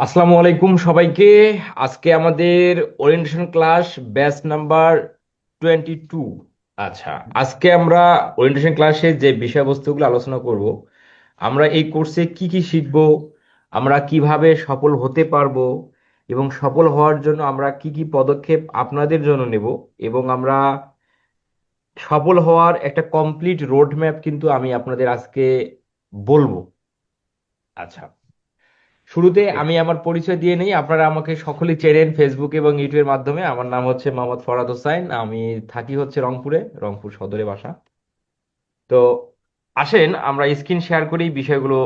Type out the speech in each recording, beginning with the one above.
আসসালামু আলাইকুম সবাইকে। আজকে আমাদের ওরিয়েন্টেশন ক্লাস ব্যাচ নাম্বার 22। আচ্ছা, আজকে আমরা ওরিয়েন্টেশন ক্লাসে যে বিষয়বস্তুগুলো আলোচনা করব, আমরা এই কোর্সে কি কি শিখব, আমরা কিভাবে সফল হতে পারবো এবং সফল হওয়ার জন্য আমরা কি কি পদক্ষেপ আপনাদের জন্য নেব, এবং আমরা সফল হওয়ার একটা কমপ্লিট রোড ম্যাপ কিন্তু আমি আপনাদের আজকে বলবো। আচ্ছা, শুরুতে ওকে। আমি আমার পরিচয় দিয়ে নেই। আপনারা আমাকে সকলেই চেনেন ফেসবুক এবং ইউটিউবের মাধ্যমে। আমার নাম হচ্ছে মোহাম্মদ ফরহাদ হোসাইন। আমি থাকি হচ্ছে রংপুরে, রংপুর সদরে বাসা। তো আসেন আমরা স্ক্রিন শেয়ার করেই বিষয়গুলো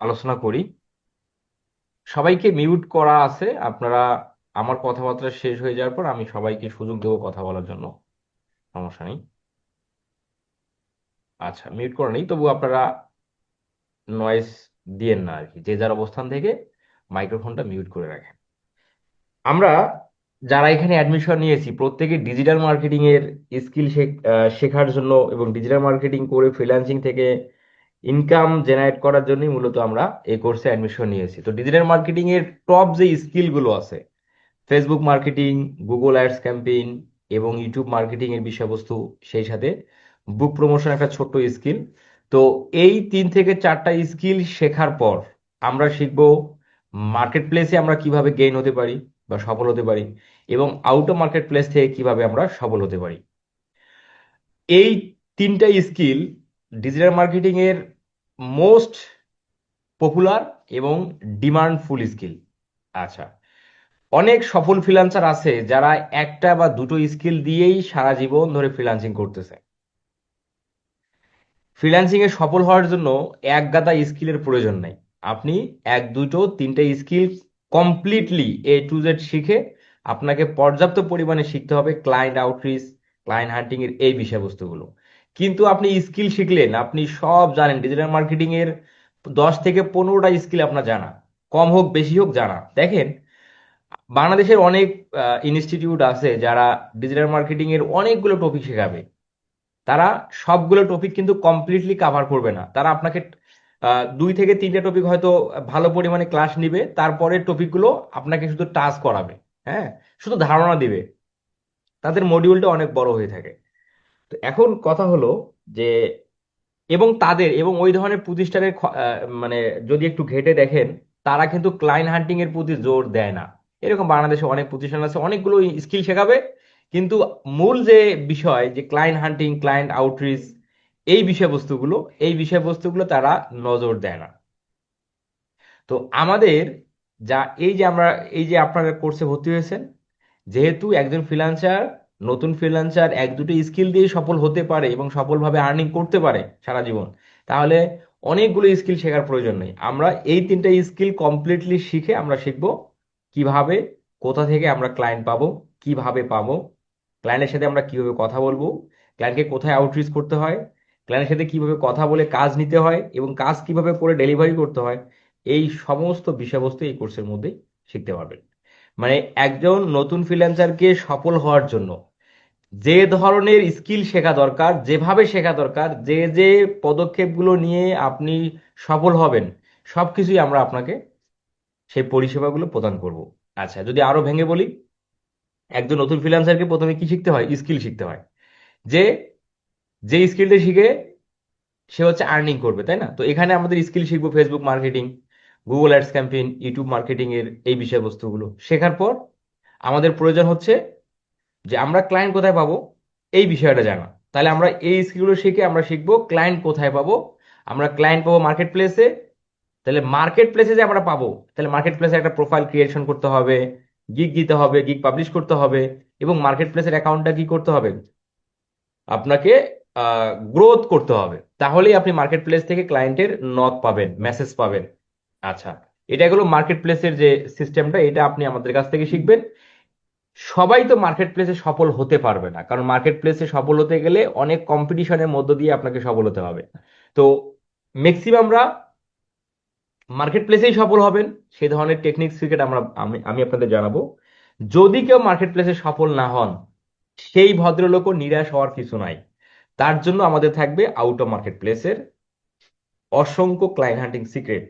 আলোচনা করি। সবাইকে মিউট করা আছে, আপনারা আমার কথাবার্তা শেষ হয়ে যাওয়ার পর আমি সবাইকে সুযোগ দেবো কথা বলার জন্য, সমস্যা নেই। আচ্ছা, মিউট করা নেই, তবু আপনারা নয়েজ দিয়েন না আর কি, যে যার অবস্থান থেকে মাইক্রোফোনটা মিউট করে রাখেন। আমরা যারা এখানে অ্যাডমিশন নিয়েছি প্রত্যেকে ডিজিটাল মার্কেটিং এর স্কিল শেখার জন্য এবং ডিজিটাল মার্কেটিং করে ফ্রিল্যান্সিং থেকে ইনকাম জেনারেট করার জন্যই মূলত আমরা এই কোর্সে অ্যাডমিশন নিয়েছি। তো ডিজিটাল মার্কেটিং এর টপ যে স্কিল গুলো আছে, Facebook marketing, Google ads campaign এবং ইউটিউব মার্কেটিং এর বিষয়বস্তু, সেই সাথে বুক প্রমোশন একটা ছোট্ট স্কিল। তো এই 3 থেকে 4টা স্কিল শেখার পর আমরা শিখবো মার্কেট প্লেসে আমরা কিভাবে গেইন হতে পারি বা সফল হতে পারি, এবং আউট অফ মার্কেট প্লেস থেকে কিভাবে আমরা সফল হতে পারি। এই 3টা স্কিল ডিজিটাল মার্কেটিং এর মোস্ট পপুলার এবং ডিমান্ডফুল স্কিল। আচ্ছা, অনেক সফল ফ্রিল্যান্সার আছে যারা একটা বা দুটো স্কিল দিয়েই সারা জীবন ধরে ফ্রিল্যান্সিং করতেছে। ফ্রিল্যান্সিং এ সফল হওয়ার জন্য এক গাদা স্কিলের প্রয়োজন নাই। আপনি এক দুটো তিনটে skill completely A to Z শিখে আপনাকে পর্যাপ্ত পরিমাণে শিখতে হবে ক্লায়েন্ট আউটরিচ, ক্লায়েন্ট হান্টিং এর এই বিষয়বস্তুগুলো। কিন্তু আপনি স্কিল শিখলেন, আপনি সব জানেন ডিজিটাল মার্কেটিং এর 10 থেকে 15টা স্কিল আপনার জানা, কম হোক বেশি হোক জানা। দেখেন, বাংলাদেশের অনেক ইনস্টিটিউট আছে যারা ডিজিটাল মার্কেটিং এর অনেকগুলো টপিক শেখাবে। তারা সবগুলো টপিক কিন্তু কমপ্লিটলি কাভার করবে না। তারা আপনাকে 2 থেকে 3টে টপিক হয়তো ভালো পরিমাণে ক্লাস নিবে, তারপরে টপিকগুলো আপনাকে শুধু টাচ করাবে। হ্যাঁ, শুধু ধারণা দিবে। তাদের মডিউলটা অনেক বড় হয়ে থাকে। তো এখন কথা হলো যে, এবং ওই ধরনের প্রতিষ্ঠানের মানে যদি একটু ঘেটে দেখেন, তারা কিন্তু ক্লায়েন্ট হান্টিং এর প্রতি জোর দেয় না। এরকম বাংলাদেশে অনেক প্রতিষ্ঠান আছে, অনেকগুলো স্কিল শেখাবে, কিন্তু মূল যে বিষয় যে ক্লায়েন্ট হান্টিং, ক্লায়েন্ট আউটরিচ, এই বিষয়বস্তুগুলো এই বিষয়বস্তুগুলো তারা নজর দেয় না। তো আমাদের যা এই যে আমরা এই যে আপনারা কোর্সে ভর্তি হয়েছেন, যেহেতু একজন ফ্রিল্যান্সার, নতুন ফ্রিল্যান্সার এক দুটো স্কিল দিয়ে সফল হতে পারে এবং সফলভাবে আর্নিং করতে পারে সারা জীবন, তাহলে অনেকগুলো স্কিল শেখার প্রয়োজন নেই। আমরা এই 3টা স্কিল কমপ্লিটলি শিখে আমরা শিখবো কিভাবে, কোথা থেকে আমরা ক্লায়েন্ট পাবো, কিভাবে পাবো, ক্লায়েন্টের সাথে আমরা কিভাবে কথা বলবো, ক্লায়েন্টকে কোথায় আউটরিচ করতে হয়, ক্লায়েন্টের সাথে কিভাবে কথা বলে কাজ নিতে হয় এবং কাজ কিভাবে করে ডেলিভারি করতে হয়। এই সমস্ত বিষয়বস্তু এই কোর্সের মধ্যেই শিখতে পারবেন। মানে একজন নতুন ফ্রিল্যান্সারকে সফল হওয়ার জন্য যে ধরনের স্কিল শেখা দরকার, যেভাবে শেখা দরকার, যে যে পদক্ষেপগুলো নিয়ে আপনি সফল হবেন, সবকিছুই আমরা আপনাকে সেই পরিষেবাগুলো প্রদান করব। আচ্ছা, যদি আরো ভেঙে বলি, একজন নতুন ফ্রিল্যান্সারকে প্রথমে কি শিখতে হয়? স্কিল শিখতে হয়। যে যে স্কিলটা শিখে সে হচ্ছে আর্নিং করবে, তাই না? তো এখানে আমাদের স্কিল শিখবো Facebook marketing, Google ads campaign, YouTube marketing এর এই বিষয়বস্তুগুলো শেখার পর আমাদের প্রয়োজন হচ্ছে যে আমরা ক্লায়েন্ট কোথায় পাবো, এই বিষয়টা জানা। তাহলে আমরা এই স্কিলগুলো শিখে আমরা শিখবো ক্লায়েন্ট কোথায় পাবো। আমরা ক্লায়েন্ট পাবো মার্কেট প্লেসে। তাহলে মার্কেট প্লেসে যে আমরা পাবো, তাহলে মার্কেট প্লেসে একটা প্রোফাইল ক্রিয়েশন করতে হবে, গিগ দিতে হবে, গিগ পাবলিশ করতে হবে, এবং মার্কেট প্লেসের অ্যাকাউন্টটা কি করতে হবে, আপনাকে গ্রোথ করতে হবে। তাহলেই আপনি মার্কেট প্লেস থেকে ক্লায়েন্টের নক পাবেন, মেসেজ পাবেন। আচ্ছা, এটা হলো মার্কেট প্লেসের যে সিস্টেমটা, এটা আপনি আমাদের কাছ থেকে শিখবেন। সবাই তো মার্কেট প্লেসে সফল হতে পারবে না, কারণ মার্কেট প্লেসে সফল হতে গেলে অনেক কম্পিটিশনের মধ্য দিয়ে আপনাকে সফল হতে হবে। তো ম্যাক্সিমামরা মার্কেট প্লেসেই সফল হবেন, সেই ধরনের টেকনিক সিক্রেট আমি আপনাদের জানাবো। যদি কেউ মার্কেট প্লেসে সফল না হন, সেই ভদ্রলোকও নিরাশ হওয়ার কিছু নাই। তার জন্য আমাদের থাকবে আউট অফ মার্কেট প্লেসের অসংখ্য ক্লায়েন্ট হান্টিং সিক্রেট।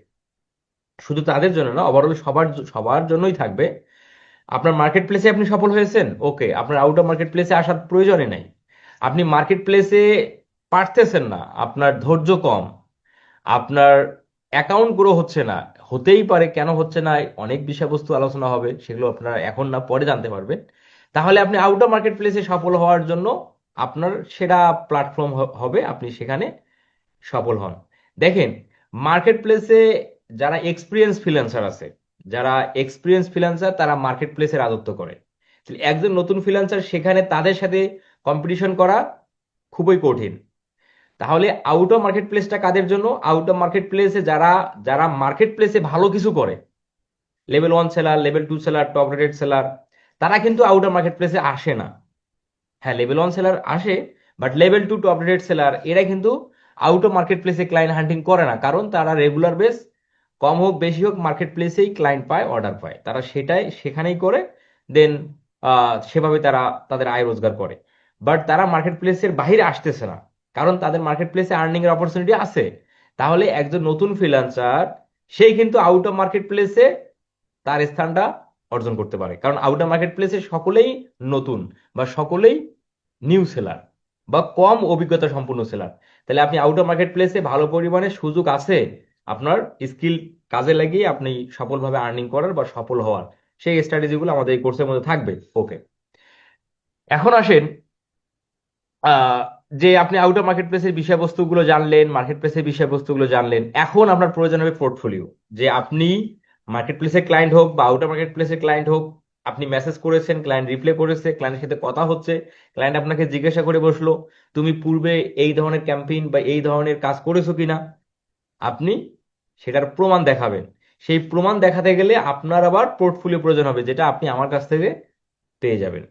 শুধু তাদের জন্য না, ওভারঅল সবার সবার জন্যই থাকবে। আপনার মার্কেট প্লেসে আপনি সফল হয়েছেন, ওকে, আপনার আউট অফ মার্কেট প্লেসে আসার প্রয়োজনই নাই। আপনি মার্কেট প্লেসে পারতেছেন না, আপনার ধৈর্য কম, আপনার অ্যাকাউন্ট গ্রো হচ্ছে না, হতেই পারে কেন হচ্ছে না, অনেক বিষয়বস্তু আলোচনা হবে, সেগুলো আপনারা এখন না পরে জানতে পারবেন। তাহলে আপনি আউট অফ মার্কেট প্লেসে সফল হওয়ার জন্য আপনার সেরা প্ল্যাটফর্ম হবে, আপনি সেখানে সফল হন। দেখেন, মার্কেট প্লেসে যারা এক্সপিরিয়েন্স ফ্রিল্যান্সার আছে, যারা এক্সপিরিয়েন্স ফ্রিল্যান্সার তারা মার্কেট প্লেসে রাজত্ব করে। তাহলে একজন নতুন ফ্রিল্যান্সার সেখানে তাদের সাথে কম্পিটিশন করা খুবই কঠিন। তাহলে আউট অফ মার্কেট প্লেসটা কাদের জন্য? আউট অফ মার্কেট প্লেসে যারা যারা মার্কেট প্লেসে ভালো কিছু করে, level 1 seller, level 2 seller, top rated seller, তারা কিন্তু আউট অফ মার্কেট প্লেসে আসে না। হ্যাঁ, লেভেল 1 সেলার আসে, but level 2 top rated seller এরা কিন্তু আউট অফ মার্কেট প্লেসে ক্লায়েন্ট হান্টিং করে না, কারণ তারা রেগুলার বেস, কম হোক বেশি হোক, মার্কেট প্লেসেই ক্লায়েন্ট পায়, অর্ডার পায়, তারা সেটাই সেখানেই করে। দেন সেভাবে তারা তাদের আয় রোজগার করে। বাট তারা মার্কেট প্লেসের বাইরে আসতেছে না, কারণ তাদের মার্কেট প্লেসে আর্নিং এর অপরচুনিটি আছে। তাহলে একজন নতুন ফ্রিল্যান্সার, সেই কিন্তু আউট অফ মার্কেট প্লেসে তার স্থানটা অর্জন করতে পারে, কারণ আউট অফ মার্কেট প্লেসে সকলেই নতুন, বা সকলেই নিউ সেলার, বা কম অভিজ্ঞতা সম্পন্ন সেলার। তাহলে আপনি আউট অফ মার্কেট প্লেসে ভালো পরিমাণে সুযোগ আছে আপনার স্কিল কাজে লাগিয়ে আপনি সফলভাবে আর্নিং করার বা সফল হওয়ার। সেই স্ট্র্যাটেজিগুলো আমাদের এই কোর্সের মধ্যে থাকবে, ওকে। এখন আসেন, আহ, যে আপনি আউট অফ মার্কেট প্লেসের বিষয়বস্তুগুলো জানলেন, মার্কেট প্লেসের বিষয়বস্তুগুলো জানলেন, এখন আপনার প্রয়োজন হবে পোর্টফোলিও। যে আপনি মার্কেট প্লেসের ক্লায়েন্ট হোক বা আউট অফ মার্কেট প্লেসের ক্লায়েন্ট হোক, আপনি মেসেজ করেছেন, ক্লায়েন্ট রিপ্লাই করেছে, ক্লায়েন্টের সাথে কথা হচ্ছে, ক্লায়েন্ট আপনাকে জিজ্ঞাসা করে বসলো তুমি পূর্বে এই ধরনের ক্যাম্পেইন বা এই ধরনের কাজ করেছো কিনা, আপনি সেটার প্রমাণ দেখাবেন। সেই প্রমাণ দেখাতে গেলে আপনার আবার পোর্টফোলিও প্রয়োজন হবে, যেটা আপনি আমার কাছ থেকে পেয়ে যাবেন।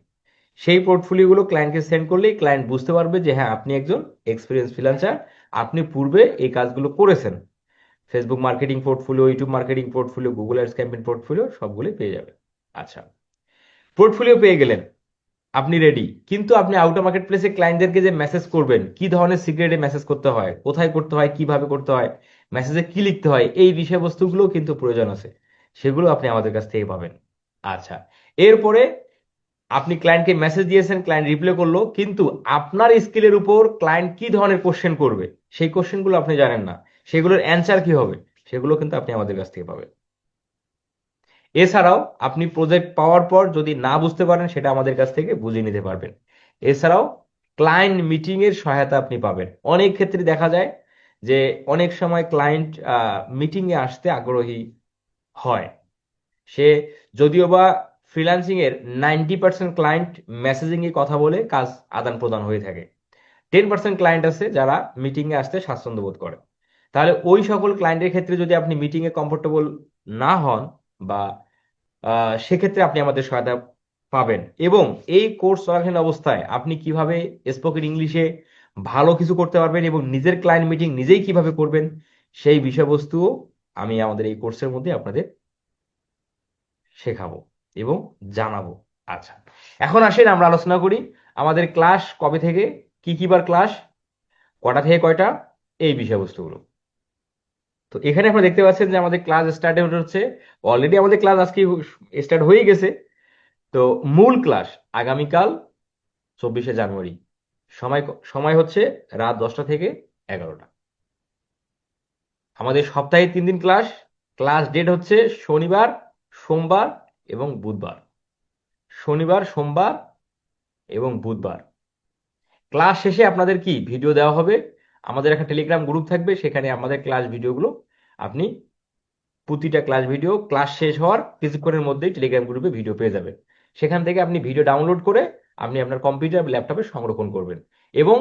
সেই পোর্টফোলিওগুলো ক্লায়েন্টকে সেন্ড করলেই ক্লায়েন্ট বুঝতে পারবে যে হ্যাঁ, আপনি একজন এক্সপিরিয়েন্স ফ্রিল্যান্সার, আপনি পূর্বে এই কাজগুলো করেছেন। Facebook marketing portfolio, YouTube marketing portfolio, Google ads campaign portfolio সবগুলোই পেয়ে যাবেন। আচ্ছা, পোর্টফোলিও পেয়ে গেলেন, আপনি রেডি। কিন্তু আপনি আউট অফ মার্কেট প্লেসে ক্লায়েন্টদেরকে যে মেসেজ করবেন, কি ধরনের সিক্রেটে মেসেজ করতে হয়, কোথায় করতে হয়, কিভাবে করতে হয়, মেসেজে কি লিখতে হয়, এই বিষয়বস্তুগুলো কিন্তু প্রয়োজন আছে, সেগুলো আপনি আমাদের কাছ থেকে পাবেন। আচ্ছা, এরপরে আপনি ক্লায়েন্টকে মেসেজ দিয়েছেন, ক্লায়েন্ট রিপ্লাই করলো, কিন্তু আপনার স্কিলের উপর ক্লায়েন্ট কি ধরনের কোশ্চেন করবে সেই কোশ্চেনগুলো আপনি জানেন না, সেগুলোর অ্যান্সার কি হবে, সেগুলো কিন্তু আপনি আমাদের কাছ থেকে পাবেন। এছাড়াও আপনি প্রজেক্ট পাওয়ার পর যদি না বুঝতে পারেন, সেটা আমাদের কাছ থেকে বুঝে নিতে পারবেন। এছাড়াও ক্লায়েন্ট মিটিং এর সহায়তা আপনি পাবেন। অনেক ক্ষেত্রে দেখা যায় যে অনেক সময় ক্লায়েন্ট মিটিং এ আসতে আগ্রহী হয়, সে যদিও বা ফ্রিল্যান্সিং এর 90% ক্লায়েন্ট মেসেজিং এ কথা বলে কাজ আদান প্রদান হয়ে থাকে, 10% ক্লায়েন্ট আছে যারা মিটিং এ আসতে স্বাচ্ছন্দ্য বোধ করে। তাহলে ওই সকল ক্লায়েন্টের ক্ষেত্রে যদি আপনি মিটিং এ কমফোর্টেবল না হন, বা সেক্ষেত্রে আপনি আমাদের সহায়তা পাবেন। এবং এই কোর্স চলাকালীন অবস্থায় আপনি কিভাবে স্পোকেন ইংলিশে ভালো কিছু করতে পারবেন এবং নিজের ক্লায়েন্ট মিটিং নিজেই কিভাবে করবেন, সেই বিষয়বস্তুও আমি আমাদের এই কোর্সের মধ্যে আপনাদের শেখাবো এবং জানাবো। আচ্ছা, এখন আসেন আমরা আলোচনা করি আমাদের ক্লাস কবে থেকে, কি কি বার ক্লাস, কটা থেকে কয়টা, এই বিষয়বস্তুগুলো। তো এখানে আপনারা দেখতে পাচ্ছেন যে আমাদের ক্লাস স্টার্ট হচ্ছে, অলরেডি আমাদের ক্লাস আজকে স্টার্ট হয়ে গেছে। তো মূল ক্লাস আগামীকাল 24শে জানুয়ারি, সময় সময় হচ্ছে রাত 10টা থেকে 11টা। আমাদের সপ্তাহে 3 দিন ক্লাস, ক্লাস ডেট হচ্ছে শনিবার, সোমবার এবং বুধবার। শনিবার, সোমবার এবং বুধবার। ক্লাস শেষে আপনাদের কি ভিডিও দেওয়া হবে, আমাদের একটা টেলিগ্রাম গ্রুপ থাকবে, সেখানে আমাদের ক্লাস ভিডিওগুলো আপনি প্রতিটা ক্লাস ভিডিও ক্লাস শেষ হওয়ার কিছুক্ষণের মধ্যেই টেলিগ্রাম গ্রুপে ভিডিও পেয়ে যাবেন। সেখান থেকে আপনি ভিডিও ডাউনলোড করে আপনি আপনার কম্পিউটার ল্যাপটপে সংরক্ষণ করবেন। এবং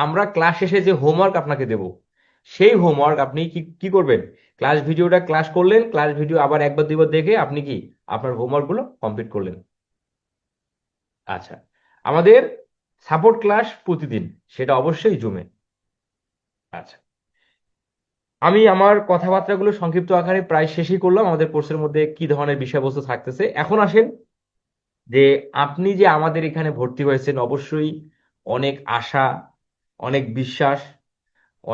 আমরা ক্লাস শেষে যে হোমওয়ার্ক আপনাকে দেব, সেই হোমওয়ার্ক আপনি কি কি করবেন, ক্লাস ভিডিওটা ক্লাস করলেন, ক্লাস ভিডিও আবার একবার দুইবার দেখে আপনি কি আপনার হোমওয়ার্কগুলো কমপ্লিট করলেন। আচ্ছা, আমাদের সাপোর্ট ক্লাস প্রতিদিন, সেটা অবশ্যই জুমে। আচ্ছা, আমি আমার কথাবার্তাগুলো সংক্ষিপ্ত আকারে প্রায় শেষই করলাম, আমাদের কোর্সের মধ্যে কি ধরনের বিষয়বস্তু থাকতেছে। এখন আসেন যে আপনি যে আমাদের এখানে ভর্তি হয়েছেন, অবশ্যই অনেক আশা, অনেক বিশ্বাস,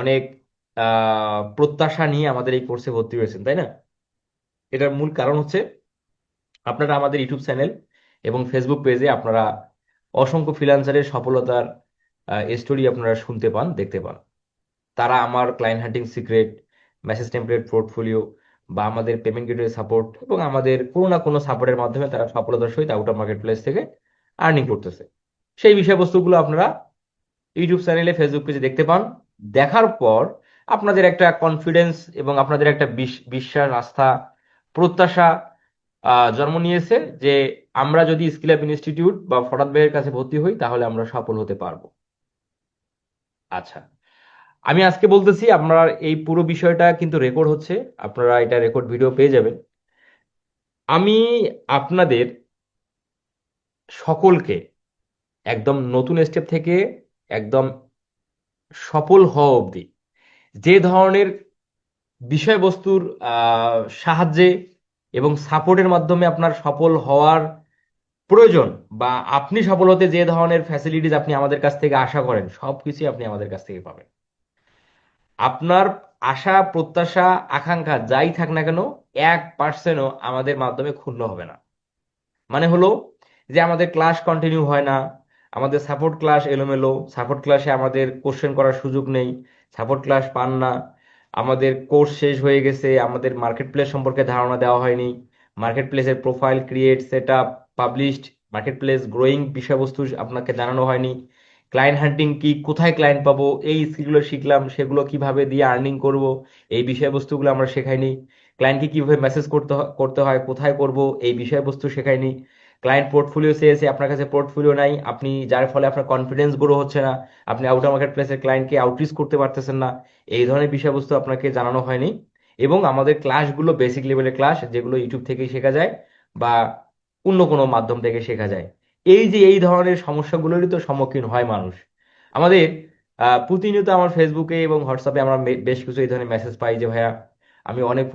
অনেক প্রত্যাশা নিয়ে আমাদের এই কোর্সে ভর্তি হয়েছেন, তাই না? এটার মূল কারণ হচ্ছে আপনারা আমাদের ইউটিউব চ্যানেল এবং ফেসবুক পেজে আপনারা অসংখ্য ফ্রিল্যান্সারের সফলতার স্টোরি আপনারা শুনতে পান, দেখতে পান। তারা আমার ক্লায়েন্ট হান্টিং সিক্রেট, মেসেজ টেমপ্লেট পোর্টফোলিও বা আমাদের পেমেন্ট গেটওয়ে সাপোর্ট এবং আমাদের কোনো না কোনো সাপোর্টের মাধ্যমে তারা সফলতার সহিত আউট অফ মার্কেট প্লেস থেকে আর্নিং করতেছে। সেই বিষয়বস্তুগুলো আপনারা ইউটিউব চ্যানেলে, ফেসবুক পেজে দেখতে পান। দেখার পর আপনাদের একটা কনফিডেন্স এবং আপনাদের একটা বিশ্বাস, আস্থা, প্রত্যাশা জন্ম নিয়েছে যে আমরা যদি স্কিল অ্যাপ ইনস্টিটিউট বা ফরাদ ভাইয়ের কাছে ভর্তি হই তাহলে আমরা সফল হতে পারবো। আচ্ছা, আমি আজকে বলতেছি আপনার এই পুরো বিষয়টা কিন্তু রেকর্ড হচ্ছে, আপনারা এটা রেকর্ড ভিডিও পেয়ে যাবেন। আমি আপনাদের সকলকে একদম নতুন স্টেপ থেকে একদম সফল হওয়া অবধি যে ধরনের বিষয়বস্তুর সাহায্যে এবং সাপোর্টের মাধ্যমে আপনার সফল হওয়ার প্রয়োজন, বা আপনি সফল হতে যে ধরনের ফ্যাসিলিটিস আপনি আমাদের কাছ থেকে আশা করেন সবকিছুই আপনি আমাদের কাছ থেকে পাবেন। আপনার আশা, প্রত্যাশা, আকাঙ্ক্ষা যাই থাক না কেন 1%ও আমাদের মাধ্যমে ক্ষুণ্ণ হবে না। মানে হলো যে আমাদের ক্লাস কন্টিনিউ হয় না, আমাদের সাপোর্ট ক্লাস এলোমেলো, সাপোর্ট ক্লাসে আমাদের কোশ্চেন করার সুযোগ নেই, সাপোর্ট ক্লাস পান না, আমাদের কোর্স শেষ হয়ে গেছে, আমাদের মার্কেট প্লেস সম্পর্কে ধারণা দেওয়া হয়নি, মার্কেট প্লেসের profile create, set up, published, market place growing বিষয়বস্তু আপনাকে জানানো হয়নি, ক্লায়েন্ট হান্টিং কি, কোথায় ক্লায়েন্ট পাবো, এই স্কিলগুলো শিখলাম, সেগুলো কিভাবে দিয়ে আর্নিং করব, এই বিষয়বস্তুগুলো আমরা শেখাইনি, ক্লায়েন্টকে কিভাবে মেসেজ করতে হয়, কোথায় করব, এই বিষয়বস্তু শেখাইনি, ক্লায়েন্ট পোর্টফোলিও চেয়েছে, আপনার কাছে পোর্টফোলিও নাই, আপনি যার ফলে আপনার কনফিডেন্স গ্রো হচ্ছে না, আপনি আউটার মার্কেট প্লেসের ক্লায়েন্টকে আউটরিচ করতে পারতেছেন না, এই ধরনের বিষয়বস্তু আপনাকে জানানো হয়নি। এবং আমাদের ক্লাসগুলো বেসিক লেভেলের ক্লাস, যেগুলো ইউটিউব থেকেই শেখা যায় বা অন্য কোনো মাধ্যম থেকে শেখা যায়। এই যে এই ধরনের সমস্যাগুলোরই তো সম্মুখীন হয় মানুষ। আমাদের প্রতিনিয়ত আমার ফেসবুকে এবং হোয়াটসঅ্যাপে আমরা বেশ কিছু এই ধরনের মেসেজ পাই যে ভাইয়া আমি অনেক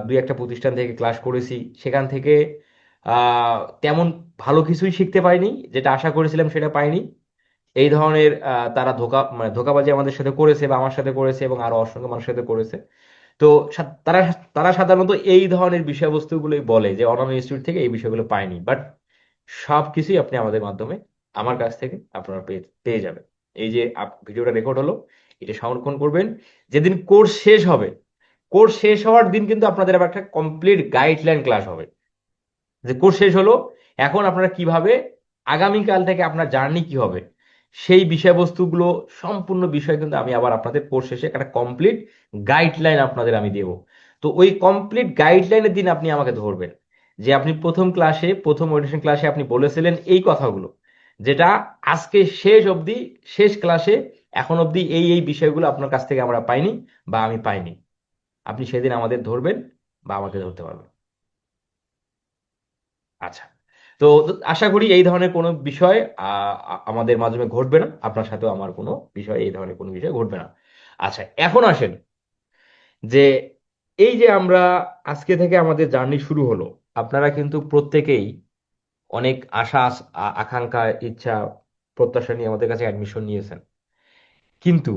দুই একটা প্রতিষ্ঠান থেকে ক্লাস করেছি, সেখান থেকে তেমন ভালো কিছুই শিখতে পাইনি, যেটা আশা করেছিলাম সেটা পাইনি। এই ধরনের তারা ধোঁকাবাজি আমাদের সাথে করেছে বা আমার সাথে করেছে এবং আরো অসংখ্য মানুষের সাথে করেছে। তো তারা তারা সাধারণত এই ধরনের বিষয়বস্তুগুলোই বলে যে অন্যান্য ইনস্টিটিউট থেকে এই বিষয়গুলো পায়নি, বাট সব কিছুই আপনি আমাদের মাধ্যমে, আমার কাছ থেকে আপনারা পেয়ে পেয়ে যাবেন। এই যে ভিডিওটা রেকর্ড হলো, এটা সংরক্ষণ করবেন। যেদিন কোর্স শেষ হবে, কোর্স শেষ হওয়ার দিন কিন্তু আপনাদের আবার একটা কমপ্লিট গাইডলাইন ক্লাস হবে যে কোর্স শেষ হলো, এখন আপনারা কিভাবে আগামীকাল থেকে আপনার জার্নি কি হবে সেই বিষয়বস্তুগুলো সম্পূর্ণ বিষয় কিন্তু আমি আবার আপনাদের কোর্স শেষে একটা কমপ্লিট গাইডলাইন আপনাদের আমি দেব। তো ওই কমপ্লিট গাইডলাইনের দিন আপনি আমাকে ধরবেন যে আপনি প্রথম ক্লাসে, প্রথম ওরিয়েন্টেশন ক্লাসে আপনি বলেছিলেন এই কথাগুলো, যেটা আজকে শেষ অবধি, শেষ ক্লাসে এখন অবধি এই এই বিষয়গুলো আপনার কাছ থেকে আমরা পাইনি বা আমি পাইনি। আপনি সেদিন আমাদের ধরবেন বা আমাকে ধরতে পারবেন। আচ্ছা, তো আশা করি এই ধরনের কোনো বিষয় আমাদের মাধ্যমে ঘটবে না, আপনার সাথেও আমার কোনো বিষয়, এই ধরনের কোনো বিষয় ঘটবে না। আচ্ছা, এখন আসেন যে এই যে আমরা আজকে থেকে আমাদের জার্নি শুরু হলো, আপনারা কিন্তু প্রত্যেকেই অনেক আশা, আকাঙ্ক্ষা, ইচ্ছা, প্রত্যাশা নিয়ে আমাদের কাছে অ্যাডমিশন নিয়েছেন। কিন্তু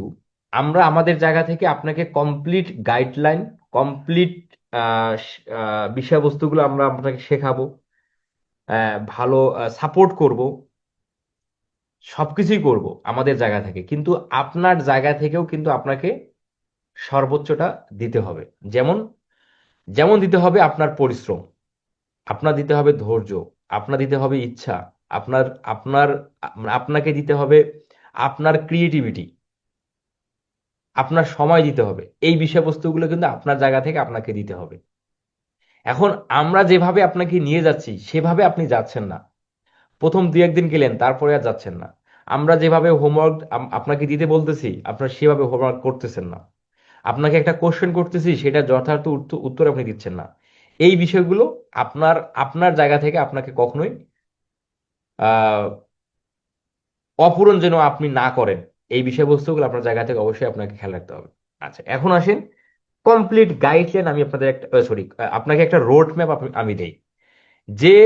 আমরা আমাদের জায়গা থেকে আপনাকে কমপ্লিট গাইডলাইন, কমপ্লিট বিষয়বস্তুগুলো আমরা আপনাকে শেখাবো, ভালো সাপোর্ট করব, সবকিছুই করব আমাদের জায়গা থেকে। কিন্তু আপনার জায়গা থেকেও কিন্তু আপনাকে সর্বোচ্চটা দিতে হবে। যেমন, যেমন দিতে হবে আপনার পরিশ্রম, আপনার দিতে হবে ধৈর্য, আপনার দিতে হবে ইচ্ছা, আপনার আপনার আপনাকে দিতে হবে আপনার ক্রিয়েটিভিটি, আপনার সময় দিতে হবে। এই বিষয়বস্তুগুলো কিন্তু আপনার জায়গা থেকে আপনাকে দিতে হবে। এখন আমরা যেভাবে আপনাকে নিয়ে যাচ্ছি সেভাবে আপনি যাচ্ছেন না। প্রথম দুই একদিন গেলেন, তারপরে আর যাচ্ছেন না। আমরা যেভাবে হোমওয়ার্ক আপনাকে দিতে বলতেছি আপনার সেভাবে হোমওয়ার্ক করতেছেন না। আপনাকে একটা কোশ্চেন করতেছি, সেটা যথার্থ উত্তর আপনি দিচ্ছেন না। এই বিষয়গুলো আপনার আপনার জায়গা থেকে আপনাকে কখনোই আহ অপূরণ যেন আপনি না করেন, এই বিষয়বস্তুগুলো আপনার জায়গা থেকে অবশ্যই আপনাকে খেয়াল রাখতে হবে। আচ্ছা, এখন আসেন কমপ্লিট গাইডলাইন আমি আপনাদের একটা, সরি, আপনাকে একটা রোড ম্যাপ আমি দেই যে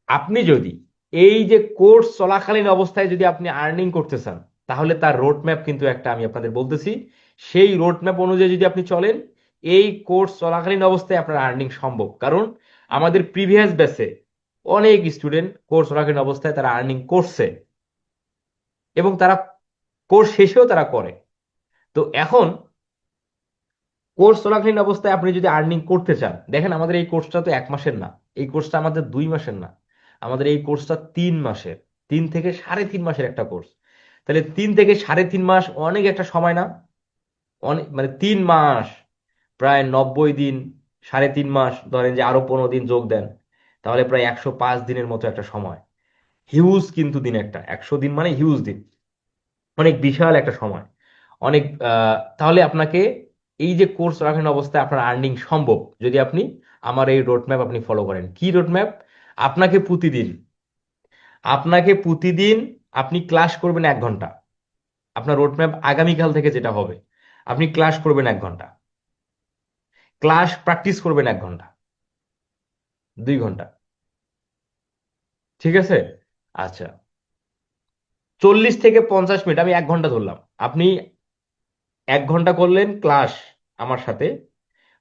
আপনি যদি এই যে কোর্স চলাকালীন অবস্থায় যদি আপনি আর্নিং করতে চান, তাহলে তার রোড ম্যাপ কিন্তু একটা আমি আপনাদের বলতেছি। সেই রোড ম্যাপ অনুযায়ী যদি আপনি চলেন, এই কোর্স চলাকালীন অবস্থায় আপনার আর্নিং সম্ভব, কারণ আমাদের প্রিভিয়াস ব্যাচে অনেক স্টুডেন্ট কোর্স চলাকালীন অবস্থায় তারা আর্নিং করছে এবং তারা কোর্স শেষেও তারা করে। তো এখন কোর্স চলাকালীন অবস্থায় আপনি যদি আর্নিং করতে চান, দেখেন আমাদের এই কোর্সটা তো 1 মাসের না, এই কোর্সটা আমাদের 2 মাসের না, আমাদের এই কোর্সটা 3 মাসের, 3 থেকে 3.5 মাসের একটা কোর্স। তাহলে 3 থেকে 3.5 মাস অনেক একটা সময় না? অনেক, মানে 3 মাস, প্রায় 90 দিন, 3.5 মাস, ধরেন যে আরো 15 দিন যোগ দেন, তাহলে প্রায় 105 দিনের মতো একটা সময়। হিউজ কিন্তু দিন, একটা 100 দিন মানে হিউজ দিন, অনেক বিশাল একটা সময়, অনেক। তাহলে আপনাকে এই যে কোর্স রাখার অবস্থায় আপনার আর্নিং সম্ভব যদি আপনি আমার এই রোডম্যাপ আপনি ফলো করেন। কি রোডম্যাপ? আপনাকে প্রতিদিন আপনাকে প্রতিদিন আপনি ক্লাস করবেন 1 ঘন্টা। আপনার রোডম্যাপ আগামীকাল থেকে যেটা হবে, আপনি ক্লাস করবেন 1 ঘন্টা, ক্লাস প্র্যাকটিস করবেন 1 ঘন্টা, 2 ঘন্টা, ঠিক আছে? আচ্ছা, 40 থেকে 50 মিনিট, আমি 1 ঘন্টা ধরলাম। আপনি 1 ঘন্টা করলেন ক্লাস আমার সাথে,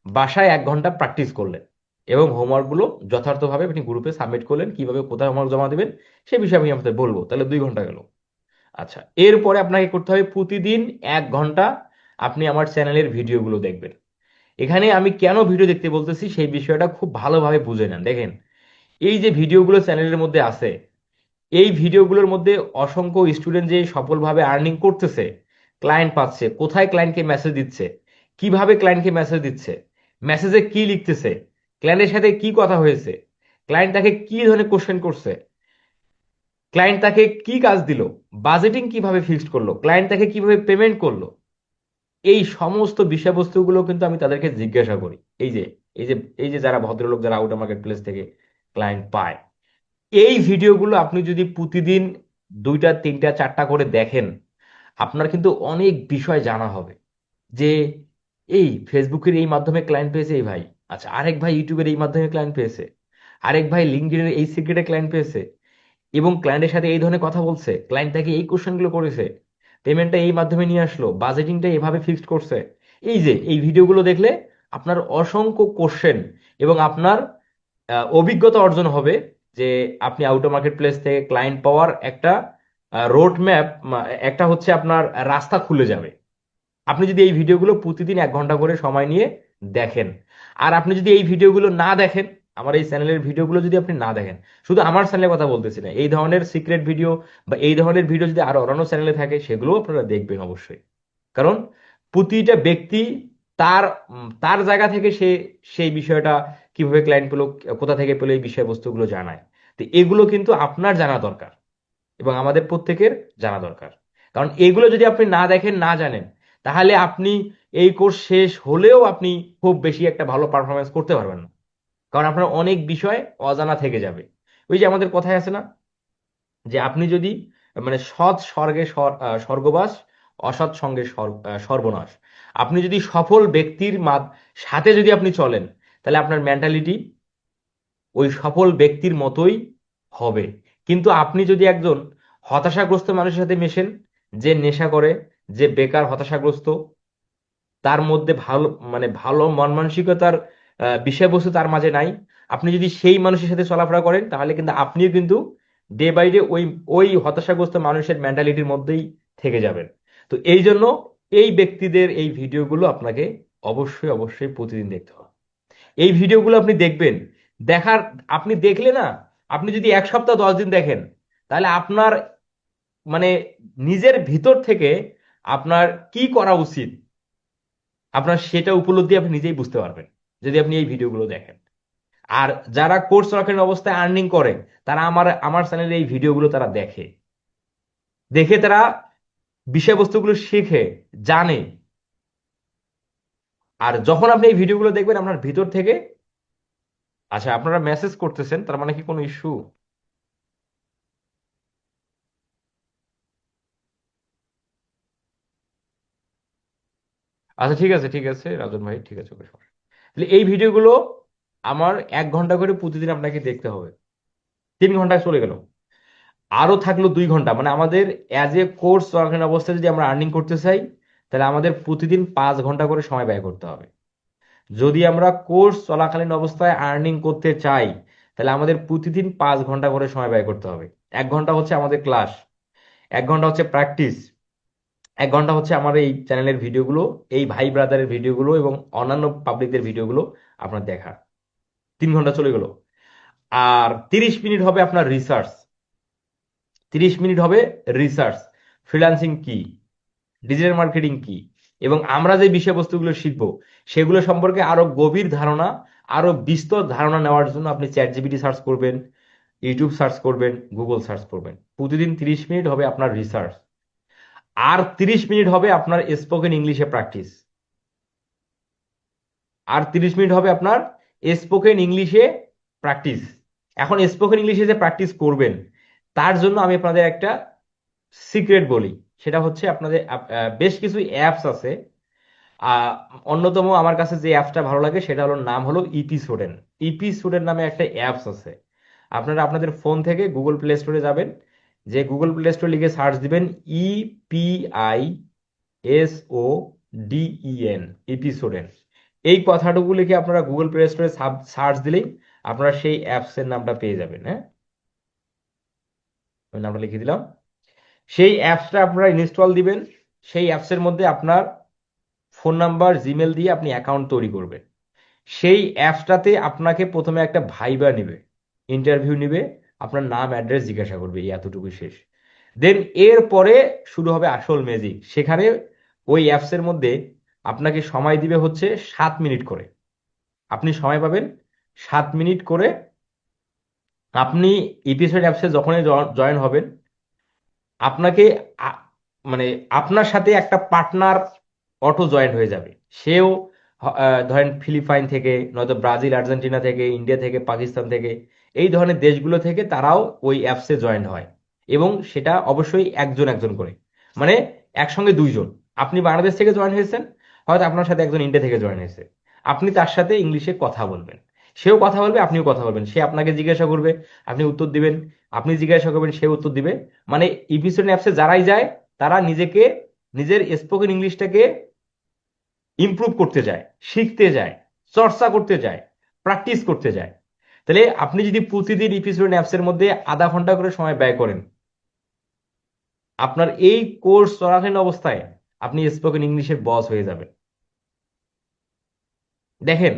বাসায় 1 ঘন্টা প্র্যাকটিস করলেন এবং হোমওয়ার্কগুলো যথার্থভাবে আপনি গ্রুপে সাবমিট করলেন। কিভাবে কোথায় হোমওয়ার্ক জমা দেবেন সে বিষয়ে আমি আপনাদের বলবো, তাহলে 2 ঘন্টা গেল। আচ্ছা, এরপরে আপনাকে করতে হবে প্রতিদিন 1 ঘন্টা আপনি আমার চ্যানেলের ভিডিওগুলো দেখবেন। এখানে আমি কেন ভিডিও দেখতে বলতেছি সেই বিষয়টা খুব ভালোভাবে বুঝে নেন। দেখেন, এই যে ভিডিওগুলো চ্যানেলের মধ্যে আছে, এই ভিডিওগুলোর মধ্যে অসংখ্য স্টুডেন্ট যে সফলভাবে আর্নিং করতেছে, ক্লায়েন্ট পাচ্ছে, কোথায় ক্লায়েন্টকে মেসেজ দিচ্ছে, কিভাবে ক্লায়েন্টকে মেসেজ দিচ্ছে, মেসেজে কি লিখতেছে, ক্লায়েন্টের সাথে কি কথা হয়েছে, ক্লায়েন্ট তাকে কি ধরনের কোশ্চেন করছে, ক্লায়েন্ট তাকে কি কাজ দিল, বাজেটিং কিভাবে ফিক্সড করলো, ক্লায়েন্ট তাকে কিভাবে পেমেন্ট করলো, এই সমস্ত বিষয়বস্তুগুলো কিন্তু আমি তাদেরকে জিজ্ঞাসা করি। এই যে এই যে এই যে যারা ভদ্রলোক, যারা আউটার মার্কেট প্লেস থেকে ক্লায়েন্ট পায়, এই ভিডিওগুলো আপনি যদি প্রতিদিন 2টা 3টা 4টা করে দেখেন, আপনার কিন্তু অনেক বিষয় জানা হবে। যে এই ফেসবুকের এই মাধ্যমে ক্লায়েন্ট পেয়েছে এই ভাই, আচ্ছা আরেক ভাই ইউটিউবের এই মাধ্যমে ক্লায়েন্ট পেয়েছে, আরেক ভাই লিঙ্কডইনের এই সিক্রেটে ক্লায়েন্ট পেয়েছে এবং ক্লায়েন্টের সাথে এই ধরনের কথা বলছে, ক্লায়েন্ট তাকে এই কোশ্চেনগুলো করেছে, পেমেন্টটা এই মাধ্যমে নিয়ে আসলো, বাজেটিংটা এভাবে ফিক্সড করছে। এই যে এই ভিডিওগুলো দেখলে আপনার অসংখ্য কোশ্চেন এবং আপনার অভিজ্ঞতা অর্জন হবে, যে আপনি আউটার মার্কেট প্লেস থেকে ক্লায়েন্ট পাওয়ার একটা রোড ম্যাপ, একটা হচ্ছে আপনার রাস্তা খুলে যাবে আপনি যদি এই ভিডিওগুলো প্রতিদিন 1 ঘন্টা করে সময় নিয়ে দেখেন। আর আপনি যদি এই ভিডিওগুলো না দেখেন, আমার এই চ্যানেলের ভিডিওগুলো যদি আপনি না দেখেন, শুধু আমার চ্যানেলের কথা বলতেছি না, এই ধরনের সিক্রেট ভিডিও বা এই ধরনের ভিডিও যদি আরো অন্যান্য চ্যানেলে থাকে সেগুলোও আপনারা দেখবেন অবশ্যই। কারণ প্রতিটা ব্যক্তি তার তার জায়গা থেকে সে সেই বিষয়টা কিভাবে ক্লায়েন্ট পেলো, কোথা থেকে পেলো, এই বিষয়বস্তুগুলো জানায়। তো এগুলো কিন্তু আপনার জানা দরকার এবং আমাদের প্রত্যেকের জানা দরকার। কারণ এগুলো যদি আপনি না দেখেন, না জানেন, তাহলে আপনি এই কোর্স শেষ হলেও আপনি খুব বেশি একটা ভালো পারফরমেন্স করতে পারবেন না, কারণ আপনার অনেক বিষয় অজানা থেকে যাবে। ওই যে আমাদের কথায় আছে না, যে আপনি যদি, মানে সৎ স্বর্গে স্বর্গবাস, অসৎ সঙ্গে সর্বনাশ। আপনি যদি সফল ব্যক্তির সাথে যদি আপনি চলেন, তাহলে আপনার মেন্টালিটি ওই সফল ব্যক্তির মতোই হবে। কিন্তু আপনি যদি একজন হতাশাগ্রস্ত মানুষের সাথে মেশেন, যে নেশা করে, যে বেকার হতাশাগ্রস্ত, তার মধ্যে ভালো, মানে ভালো মন মানসিকতার বিষয়বস্তু তার মাঝে নাই, আপনি যদি সেই মানুষের সাথে চলাফেরা করেন, তাহলে কিন্তু আপনিও কিন্তু ডে বাই ডে ওই ওই হতাশাগ্রস্ত মানুষের মেন্টালিটির মধ্যেই থেকে যাবেন। তো এই জন্য এই ব্যক্তিদের এই ভিডিওগুলো আপনাকে অবশ্যই অবশ্যই প্রতিদিন দেখতে হবে। এই ভিডিওগুলো আপনি দেখবেন, দেখার, আপনি দেখলে না, আপনি যদি 1 সপ্তাহ 10 দিন দেখেন, তাহলে আপনার, মানে নিজের ভিতর থেকে আপনার কি করা উচিত, আপনার সেটা উপলব্ধি আপনি নিজেই বুঝতে পারবেন যদি আপনি এই ভিডিওগুলো দেখেন। আর যারা কোর্স চলাকালীন অবস্থায় আর্নিং করে, তারা আমার আমার চ্যানেলে এই ভিডিওগুলো তারা দেখে, দেখে তারা বিষয়বস্তুগুলো শেখে, জানে। আর যখন আপনি এই ভিডিওগুলো দেখবেন আপনার ভিতর থেকে, আচ্ছা আপনারা মেসেজ করতেছেন, তার মানে কি কোনো ইস্যু? আচ্ছা ঠিক আছে, ঠিক আছে রাজন ভাই, ঠিক আছে, কোনো সমস্যা নেই। তাহলে এই ভিডিওগুলো আমার 1 ঘন্টা করে প্রতিদিন আপনাকে দেখতে হবে। 3 ঘন্টায় চলে গেল, আরো থাকলো 2 ঘন্টা, মানে আমাদের অ্যাজ এ কোর্স চলাকালীন অবস্থায় যদি আমরা আর্নিং করতে চাই, তাহলে আমাদের প্রতিদিন 5 ঘন্টা করে সময় ব্যয় করতে হবে। যদি আমরা কোর্স চলাকালীন অবস্থায় আর্নিং করতে চাই, তাহলে আমাদের প্রতিদিন 5 ঘন্টা করে সময় ব্যয় করতে হবে। 1 ঘন্টা হচ্ছে আমাদের ক্লাস, 1 ঘন্টা হচ্ছে প্র্যাকটিস, 1 ঘন্টা হচ্ছে আমার এই চ্যানেলের ভিডিওগুলো, এই ভাই ব্রাদারের ভিডিওগুলো এবং অন্যান্য পাবলিকদের ভিডিওগুলো আপনার দেখা। 3 ঘন্টা চলে গেল। আর 30 মিনিট হবে আপনার রিসার্চ, 30 মিনিট হবে রিসার্চ, ফ্রিল্যান্সিং কি, ডিজিটাল মার্কেটিং কি, এবং আমরা যে বিষয়বস্তুগুলো শিখবো সেগুলো সম্পর্কে আরো গভীর ধারণা, আরো বিস্তর ধারণা নেওয়ার জন্য আপনি চ্যাট জিপিটি সার্চ করবেন, ইউটিউব সার্চ করবেন, গুগল সার্চ করবেন। প্রতিদিন 30 মিনিট হবে আপনার রিসার্চ, আর 30 মিনিট হবে আপনার স্পোকেন ইংলিশে প্র্যাকটিস, আর 30 মিনিট হবে আপনার স্পোকেন ইংলিশে প্র্যাকটিস। এখন স্পোকেন ইংলিশে যে প্র্যাকটিস করবেন, তার জন্য আমি আপনাদের একটা সিক্রেট বলি। সেটা হচ্ছে আপনাদের বেশ কিছু অ্যাপস আছে। আহ, অন্যতম আমার কাছে যে অ্যাপসটা ভালো লাগে সেটা হলো, নাম হলো ইপিসোডেন। ইপিসোডেন নামে একটা অ্যাপস আছে। আপনারা আপনাদের ফোন থেকে গুগল প্লে স্টোরে যাবেন, যে গুগল প্লে স্টোর লিখে সার্চ দিবেন ইপিআইএসও ডিইএন, ইপিসোডেন। এই কথাটুকু লিখে আপনারা গুগল প্লে স্টোরে সার্চ দিলেই আপনারা সেই অ্যাপসের নামটা পেয়ে যাবেন। হ্যাঁ, ওই নামটা লিখে দিলাম। সেই অ্যাপসটা আপনারা ইনস্টল দিবেন। সেই অ্যাপসের মধ্যে আপনার ফোন নাম্বার, জিমেল দিয়ে আপনি অ্যাকাউন্ট তৈরি করবেন। সেই অ্যাপসটাতে আপনাকে প্রথমে একটা ভাইবা নিবে, ইন্টারভিউ নিবে, আপনার নাম অ্যাড্রেস জিজ্ঞাসা করবে, এই এতটুকু শেষ। দেন এরপরে শুরু হবে আসল ম্যাজিক। সেখানে ওই অ্যাপসের মধ্যে আপনাকে সময় দিবে হচ্ছে 7 মিনিট করে। আপনি সময় পাবেন 7 মিনিট করে। আপনি এপিসোড অ্যাপসে যখনই জয়েন হবেন, আপনাকে আ- মানে আপনার সাথে একটা পার্টনার অটো জয়েন হয়ে যাবে। সেও ধরেন ফিলিপাইন থেকে, নয়তো ব্রাজিল, আর্জেন্টিনা থেকে, ইন্ডিয়া থেকে, পাকিস্তান থেকে, এই ধরনের দেশগুলো থেকে তারাও ওই অ্যাপসে জয়েন হয়। এবং সেটা অবশ্যই একজন একজন করে, মানে একসঙ্গে দুইজন। আপনি বাংলাদেশ থেকে জয়েন হয়েছেন, হয়তো আপনার সাথে একজন ইন্ডিয়া থেকে জয়েন হয়েছে। আপনি তার সাথে ইংলিশে কথা বলবেন, সেও কথা বলবে, আপনিও কথা বলবেন। সে আপনাকে জিজ্ঞাসা করবে, আপনি উত্তর দিবেন, আপনি জিজ্ঞাসা করবেন, সে উত্তর দিবে। মানে ইপিসোড অ্যাপসে যারাই যায়, তারা নিজেকে, নিজের স্পোকেন ইংলিশটাকে ইমপ্রুভ করতে যায়, শিখতে যায়, চর্চা করতে যায়, প্র্যাকটিস করতে যায়। তাহলে আপনি যদি প্রতিদিন এপিসোড অ্যাপসের মধ্যে আধা ঘন্টা করে সময় ব্যয় করেন, আপনার এই কোর্স চলাকালীন অবস্থায় আপনি স্পোকেন ইংলিশের বস হয়ে যাবেন। দেখেন,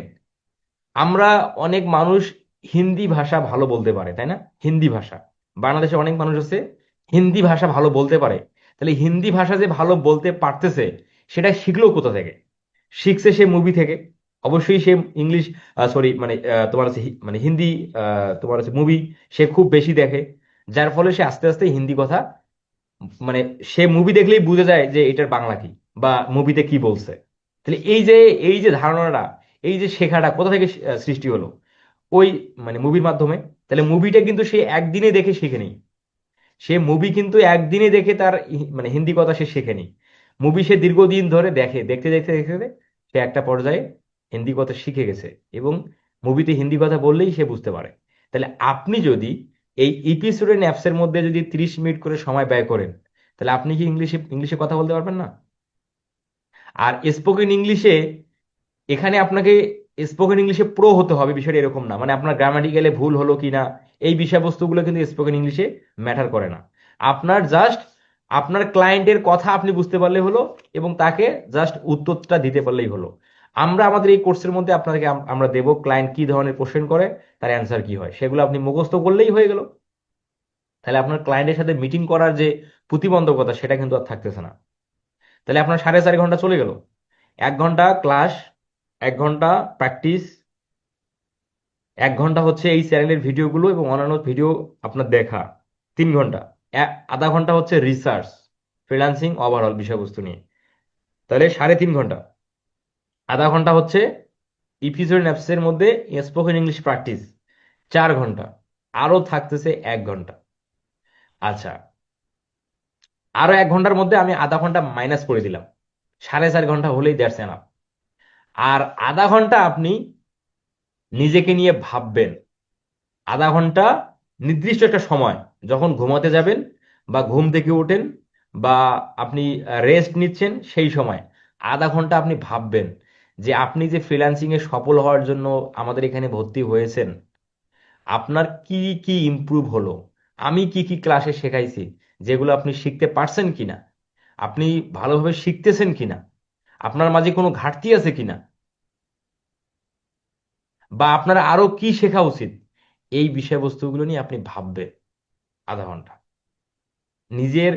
আমরা অনেক মানুষ হিন্দি ভাষা ভালো বলতে পারে, তাই না? হিন্দি ভাষা, বাংলাদেশে অনেক মানুষ আছে হিন্দি ভাষা ভালো বলতে পারে। তাহলে হিন্দি ভাষা যে ভালো বলতে পারতেছে, সেটা শিখলো কোথা থেকে? শিখছে সে মুভি থেকে। অবশ্যই সে ইংলিশ, সরি, মানে তোমার হচ্ছে মানে হিন্দি, তোমার হচ্ছে মুভি সে খুব বেশি দেখে। যার ফলে সে আস্তে আস্তে হিন্দি কথা, মানে সে মুভি দেখলেই বুঝে যায় যে এটার বাংলা কি, বা মুভিতে কি বলছে। তাহলে এই যে ধারণাটা, এই যে শেখাটা কোথা থেকে সৃষ্টি হলো? ওই মানে মুভির মাধ্যমে। তাহলে মুভিটা কিন্তু সে একদিনে দেখে শেখেনি। সে মুভি কিন্তু একদিনে দেখে তার মানে হিন্দি কথা সে শেখেনি। মুভি সে দীর্ঘদিন ধরে দেখে, দেখতে দেখতে দেখতে সে একটা পর্যায়ে হিন্দি কথা শিখে গেছে, এবং মুভিতে হিন্দি কথা বললেই সে বুঝতে পারে। তাহলে আপনি যদি এই ইপিসোডের অ্যাপসের মধ্যে যদি 30 মিনিট করে সময় ব্যয় করেন, তাহলে আপনি কি ইংলিশে ইংলিশে কথা বলতে পারবেন না? আর স্পোকেন ইংলিশে, এখানে আপনাকে স্পোকেন ইংলিশে প্রো হতে হবে, বিষয়টা এরকম না। মানে আপনার গ্রামাটিক্যালে ভুল হলো কিনা, এই বিষয়বস্তুগুলো কিন্তু স্পোকেন ইংলিশে ম্যাটার করে না। আপনার জাস্ট আপনার ক্লায়েন্টের কথা আপনি বুঝতে পারলে হলো, এবং তাকে জাস্ট উত্তরটা দিতে পারলেই হলো। আমরা আমাদের এই কোর্সের মধ্যে আপনাকে আমরা দেব ক্লায়েন্ট কি ধরনের কোশ্চেন করে, তার অ্যান্সার কি হয়, সেগুলো আপনি মুখস্থ করলেই হয়ে গেল। তাহলে আপনার ক্লায়েন্টের সাথে মিটিং করার যে প্রতিবন্ধকতা, সেটা কিন্তু আর থাকতেছে না। তাহলে আপনার 4.5 ঘন্টা চলে গেল। 1 ঘন্টা ক্লাস, 1 ঘন্টা প্র্যাকটিস, 1 ঘন্টা হচ্ছে এই চ্যানেলের ভিডিওগুলো এবং অন্যান্য ভিডিও আপনার দেখা, 3 ঘন্টা। আধা ঘন্টা হচ্ছে রিসার্চ, ফ্রিল্যান্সিং ওভারঅল বিষয়বস্তু নিয়ে, তাহলে 3.5 ঘন্টা। আধা ঘন্টা হচ্ছে এপিসোড অ্যাপসের মধ্যে স্পোকেন ইংলিশ প্র্যাকটিস, 4 ঘন্টা। আরো থাকতেছে 1 ঘন্টা। আচ্ছা, আরো 1 ঘন্টার মধ্যে আমি আধা ঘন্টা মাইনাস করে দিলাম, 4.5 ঘন্টা হলেই দ্যাটস এনাফ। আর আধা ঘন্টা আপনি নিজেকে নিয়ে ভাববেন। আধা ঘন্টা নির্দিষ্ট একটা সময়, যখন ঘুমাতে যাবেন বা ঘুম থেকে ওঠেন বা আপনি রেস্ট নিচ্ছেন, সেই সময় আধা ঘন্টা আপনি ভাববেন যে আপনি যে ফ্রিল্যান্সিং এ সফল হওয়ার জন্য আমাদের এখানে ভর্তি হয়েছেন, আপনার কি কি ইমপ্রুভ হলো, আমি কি কি ক্লাসে শেখাইছি, যেগুলো আপনি শিখতে পারছেন কিনা, আপনি ভালোভাবে শিখতেছেন কিনা, আপনার মাঝে কোনো ঘাটতি আছে কিনা, বা আপনার আরো কি শেখা উচিত, এই বিষয়বস্তুগুলো নিয়ে আপনি ভাববেন আধা ঘন্টা। নিজের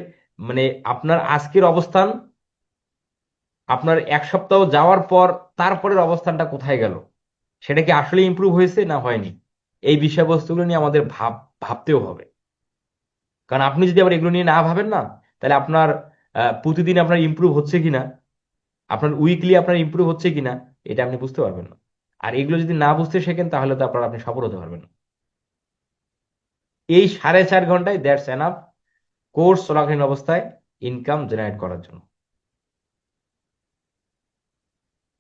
মানে আপনার আজকের অবস্থান, আপনার এক সপ্তাহ যাওয়ার পর তারপরের অবস্থানটা কোথায় গেল, সেটা কি আসলে ইমপ্রুভ হয়েছে না হয়নি, এই বিষয়বস্তুগুলো নিয়ে আমাদের ভাবতেও হবে। কারণ আপনি যদি আবার এগুলো নিয়ে না ভাবেন না, তাহলে আপনার প্রতিদিন আপনার ইমপ্রুভ হচ্ছে কিনা, আপনার উইকলি আপনার ইমপ্রুভ হচ্ছে কিনা, এটা আপনি বুঝতে পারবেন না। আর এগুলো যদি না বুঝতে শেখেন, তাহলে তো আপনি সফল হতে পারবেন না। এই 4.5 ঘন্টায় দ্যাটস এনাফ কোর্স চলাকালীন অবস্থায় ইনকাম জেনারেট করার জন্য।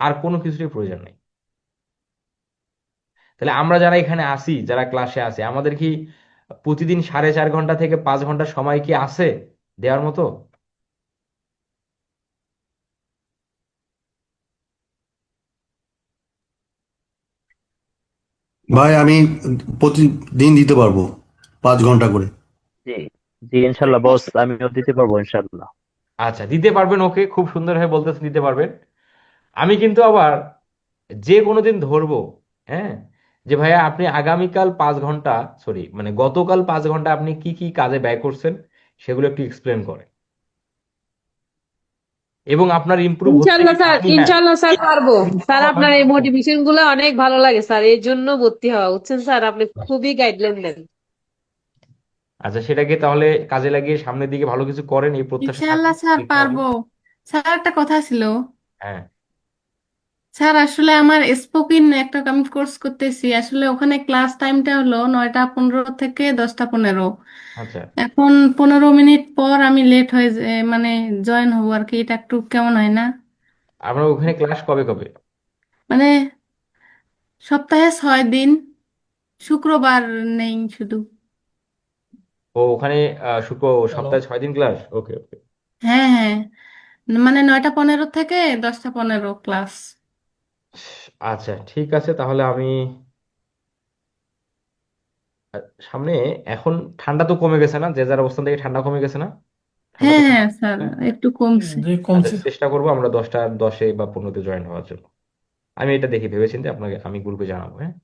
আর কোনো কিছুরই প্রয়োজন নেই। তাহলে আমরা যারা এখানে আসি, যারা ক্লাসে আসি, আমাদের কি প্রতিদিন 4.5 ঘন্টা থেকে 5 ঘন্টা সময় কি আছে দেওয়ার মতো? ভাই আমি প্রতিদিন দিতে পারবো 5 ঘন্টা করে। জি, জি, ইনশাল্লাহ বস, আমিও দিতে পারবো ইনশাল্লাহ। আচ্ছা, দিতে পারবেন, ওকে, খুব সুন্দর হয়ে বলতেছেন দিতে পারবেন। আমি কিন্তু আবার যে কোনো দিন ধরবো, হ্যাঁ, যে ভাইয়া আপনি আগামীকাল 5 ঘন্টা, সরি মানে গতকাল 5 ঘন্টা আপনি কি কি কাজে ব্যয় করছেন, সেগুলো একটু এক্সপ্লেন করেন, এবং আপনার ইমপ্রুভ হচ্ছে ইনশাল্লাহ কিনা স্যার, আপনি, হ্যাঁ। ইনশাল্লাহ স্যার পারবো। স্যার আপনার এই মোটিভেশন গুলো অনেক ভালো লাগে স্যার, এর জন্য ভর্তি হওয়া, বুঝছেন স্যার, আপনি খুবই গাইডলাইন দেন। আচ্ছা, সেটাকে তাহলে কাজে লাগিয়ে সামনের দিকে ভালো কিছু করেন, এই প্রত্যাশা থাকবে ইনশাআল্লাহ স্যার দেখতে পাবেন। পারবো। স্যার একটা কথা ছিল। হ্যাঁ। স্যার আসলে আমার স্পোকিং একটা আমি কোর্স করতেছি, আসলে ওখানে ক্লাস টাইমটা হলো 9টা 15 থেকে 10টা 15। আচ্ছা, এখন 15 মিনিট পর আমি লেট হয়ে মানে জয়েন হবো আর কি, এটা একটু কেমন হয় না? আপনার ওখানে ক্লাস কবে কবে? মানে সপ্তাহে 6 দিন, শুক্রবার নেই শুধু। ও ওখানে সপ্তাহে 6 দিন ক্লাস, ওকে ওকে। হ্যাঁ হ্যাঁ, মানে 9টা 15 থেকে 10টা 15 ক্লাস। আচ্ছা, ঠিক আছে, তাহলে আমি সামনে, এখন ঠান্ডা তো কমে গেছে না, যে যার অবস্থান থেকে ঠান্ডা কমে গেছে না, ঠান্ডা হ্যাঁ তো কমে হ্যাঁ গেছে, স্যার, হ্যাঁ? একটু কমছে। জি, আচ্ছা, কমছে। চেষ্টা করবো আমরা 10টা 10-এ বা 15-তে জয়েন হওয়ার জন্য। আমি এটা দেখি ভেবেচিন্তে আপনাকে আমি গ্রুপে জানাবো, হ্যাঁ।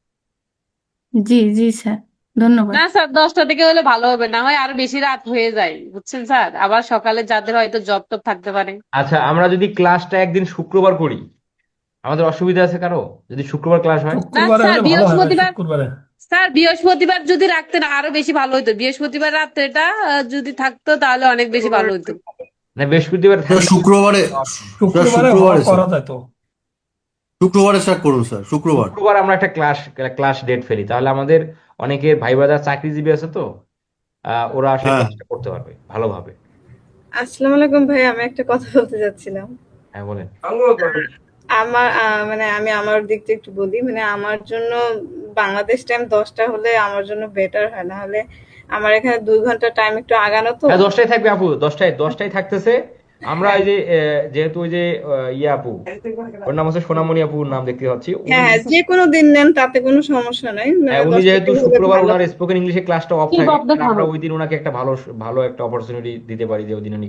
জি জি স্যার, ধন্যবাদ। না স্যার, 10টা থেকে হলে ভালো হবে, না হয় আরো বেশি রাত হয়ে যায়, বুঝছেন স্যার, আবার সকালে যাদের হয়তো জব টব থাকতে পারে। আচ্ছা, আমরা যদি ক্লাসটা একদিন শুক্রবার করি, আমাদের অসুবিধা আছে কারো, যদি শুক্রবার ক্লাস হয়? না শুক্রবারে স্যার, হলে ভালো হয় ভাই, বৃহস্পতিবার, শুক্রবারে। স্যার বৃহস্পতিবার যদি রাখতেন আরো বেশি ভালো হতো, বৃহস্পতিবার রাত্রেটা যদি থাকতো তাহলে অনেক বেশি ভালো হতো। না, বৃহস্পতিবার স্যার থাকলে শুক্রবারে, স্যার শুক্রবারে শুক্রবারে স্যার, করা যায় তো। শুক্রবারে স্যার করুন স্যার, শুক্রবার। শুক্রবার আমরা একটা ক্লাস ক্লাস ডেট ফেলি, তাহলে আমাদের অনেকের ভাই ব্রাদার চাকরিজীবী আছে তো, ওরা আসলে হ্যাঁ ক্লাসটা করতে পারবে ভালোভাবে। আসসালামু আলাইকুম ভাই, আমি একটা কথা বলতে চাচ্ছিলাম। হ্যাঁ, বলেন। আমার মানে আমি আমার দিক থেকে একটু বলি, মানে আমার জন্য বাংলাদেশ টাইম 10টা হলে আমার জন্য বেটার হয়, না হলে আমার এখানে 2 ঘন্টা টাইম একটু আগানো তো। হ্যাঁ, 10টায় থাকবে আপু, 10টায় থাকতেছে। আমরা হ্যাঁ এই যে যেহেতু ওই যে ইয়ে আপু, ওর নাম হচ্ছে সোনামণি আপুর নাম দেখতে পাচ্ছি, হ্যাঁ উনি, হ্যাঁ, যে কোনো দিন নেন তাতে কোনো সমস্যা নাই, মানে উনি 10টা যেহেতু থেকে হলে শুক্রবার ভালো ওনার হয়। স্পোকেন ইংলিশে ক্লাসটা অফ কি থাকে, বদ্ধ তাহলে আমরা খাবো। ওই দিন ওনাকে একটা ভালো ভালো একটা অপরচুনিটি দিতে পারি, যে ওই দিন উনি